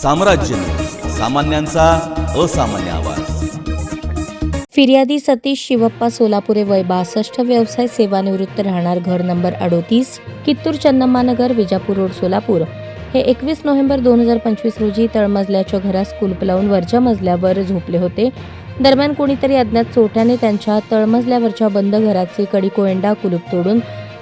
साम्राज्य न्यूज, सामान्यांचा असामान्य आवाज। फिर्यादी सतीश शिवप्पा सोलापुरे, वय 62, व्यवसाय सेवानिवृत्त, राहणार घर नंबर 38, कित्तूर चन्नम्मानगर, विजापूर रोड, सोलापूर, हे 21 नोव्हेंबर 2025 रोजी तळमजल्याच्या घरास कुलूप लावून वरच्या मजल्यावर झोपले होते। दरम्यान कोणीतरी अज्ञात चोरट्याने त्यांच्या तळमजल्यावरच्या बंद घराचे कडी कोयंडा कुलूप तोडून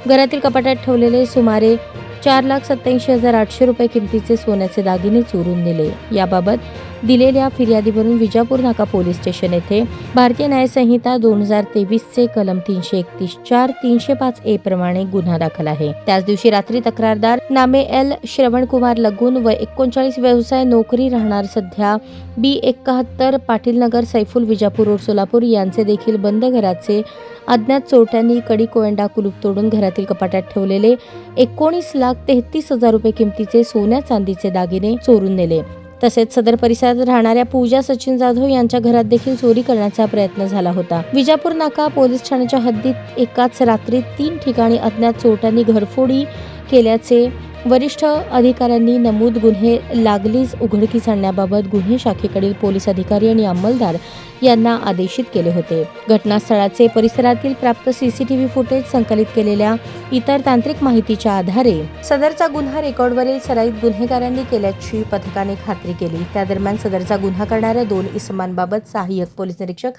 घरातील कपाटात ठेवलेले सुमारे 4,87,800 रुपये किमतीचे सोन्याचे दागिने चोरून नेले। याबाबत दिलेल्या फिर्यादीवरून विजापूर नाका पोलीस स्टेशन येथे भारतीय न्याय संहिता 2023 चे कलम 331(4), 305(a) प्रमाणे गुन्हा दाखल आहे। त्याच दिवशी रात्री तक्रारदार नामे एल श्रवणकुमार लगून, वय 39, व्यवसाय नोकरी, राहणार सध्या B71 पाटील नगर, सैफुल, विजापूर रोड, सोलापूर यांचे देखील बंद घराचे अज्ञात चोरट्यांनी कडी कोयंडा कुलूप तोडून घरातील कपाटात ठेवलेले 19,33,000 रुपये किमतीचे सोन्या चांदीचे दागिने चोरून नेले। तसेच सदर परिसरात राहणाऱ्या पूजा सचिन जाधव यांच्या घरात देखील चोरी करण्याचा प्रयत्न झाला होता। विजापूर नाका पोलीस ठाण्याच्या हद्दीत एकाच रात्री 3 ठिकाणी अज्ञात चोरट्यांनी घरफोडी केल्याचे वरिष्ठ अधिकाऱ्यांनी नमूद गुन्हे लागलीच उघडकीस आणण्याबाबत गुन्हे शाखेकडील पोलीस अधिकारी आणि अंमलदार यांना आदेशित केले होते। घटनास्थळाचे परिसरातील प्राप्त सीसीटीव्ही फुटेज, संकलित केलेल्या इतर तांत्रिक माहितीच्या आधारे सदरचा गुन्हा रेकॉर्डवरील सराईत गुन्हेगारांनी केल्याची पथकाने खात्री केली। त्या दरम्यान सदरचा गुन्हा करणाऱ्या 2 इसमांबाबत सहाय्यक पोलीस निरीक्षक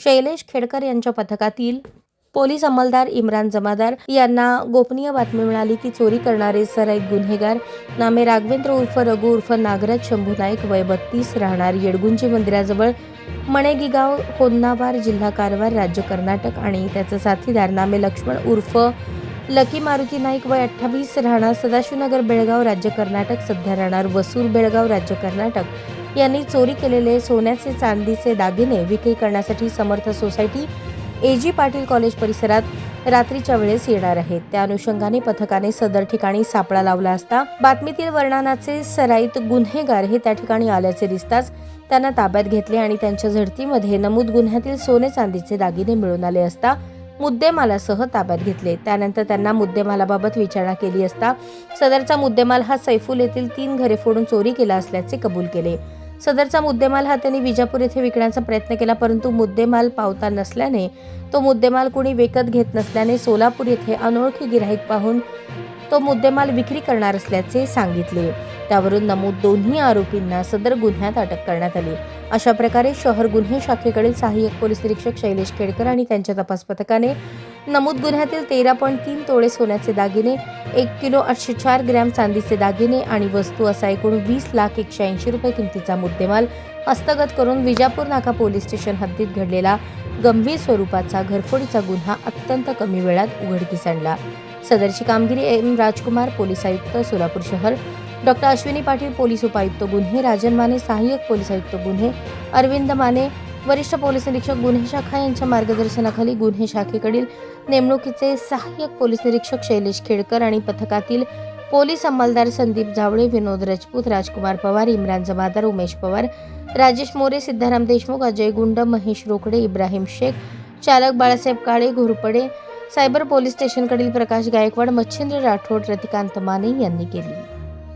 शैलेश खेडकर यांच्या पथकातील पोलीस अंमलदार इम्रान जमादार यांना गोपनीय बातमी मिळाली की चोरी करणारे सराईत गुन्हेगार नामे राघवेंद्र उर्फ रघु उर्फ नागराज शंभू नाईक, वय 32, राहणार येडगुंजी मंदिराजवळ, मणेगीगाव, होन्नावर, जिल्हा कारवार, राज्य कर्नाटक, आणि त्याचा साथीदार नामे लक्ष्मण उर्फ लकी मारुती नाईक, वय 28, राहणार सदाशिवनगर, बेळगाव, राज्य कर्नाटक, सध्या राहणार वसूर, बेळगाव, राज्य कर्नाटक यांनी चोरी केलेले सोन्याचे चांदीचे दागिने विक्री करण्यासाठी समर्थ सोसायटी AG पाटील कॉलेज परिसरात रात्रीच्या वेळेस येणार आहेत। त्या अनुषंगाने पथकाने सदर ठिकाणी सापळा लावला असता बातमीतील वर्णनाचे सराईत गुन्हेगार हे त्या ठिकाणी आल्याचे दिसताच त्यांना ताब्यात घेतले आणि त्यांच्या झडतीमध्ये नमूद गुन्ह्यातील सोने चांदीचे दागिने मिळून आले असता मुद्देमालासह ताब्यात घेतले। त्यानंतर त्यांना मुद्देमालाबाबत विचारणा केली असता सदरचा मुद्देमाल हा सैफुल येथील 3 घरे फोडून चोरी केला असल्याचे कबूल केले। सदरचा मुद्देमाल हा त्यांनी विजापूर येथे विकण्याचा प्रयत्न केला, परंतु मुद्देमाल पावता नसल्याने तो मुद्देमाल कोणी विकत घेत नसल्याने सोलापूर येथे अनोळखी गिराईक पाहून तो मुद्देमाल विक्री करणार असल्याचे सांगितले। त्यावरून नमूद दोन्ही आरोपींना सदर गुन्ह्यात अटक करण्यात आली। अशा प्रकारे शहर गुन्हे शाखेकडील सहाय्यक पोलीस निरीक्षक शैलेश खेडकर आणि त्यांच्या तपास पथकाने नमूद गुन्ह्यातील 13.3 तोळे सोन्याचे दागिने, 1 किलो 804 ग्रॅम चांदीचे दागिने आणि वस्तू असा एकूण 20,81,000 रुपये किमतीचा मुद्देमाल हस्तगत करून विजापूर नाका पोलीस स्टेशन हद्दीत घडलेला गंभीर स्वरूपाचा घरफोडीचा गुन्हा अत्यंत कमी वेळात उघडकीस आणला। सदरची कामगिरी M राजकुमार, पोलीस आयुक्त सोलापूर शहर, डॉक्टर अश्विनी पाटील, पोलीस उपायुक्त गुन्हे, राजन माने, सहाय्यक पोलीस आयुक्त गुन्हे, अरविंद माने, वरिष्ठ पोलीस निरीक्षक गुन्हे शाखा यांच्या मार्गदर्शनाखाली गुन्हे शाखेकडील नेमणुकीचे सहाय्यक पोलीस निरीक्षक शैलेश खेडकर आणि पथकातील पोलीस अंमलदार संदीप जावळे, विनोद राजपूत, राजकुमार पवार, इम्रान जमादार, उमेश पवार, राजेश मोरे, सिद्धाराम देशमुख, अजय गुंड, महेश रोकडे, इब्राहिम शेख, चालक बाळासाहेब काळे, घोरपडे, सायबर पोलीस स्टेशनकडील प्रकाश गायकवाड, मच्छिंद्र राठोड, रतिकांत माने यांनी केली।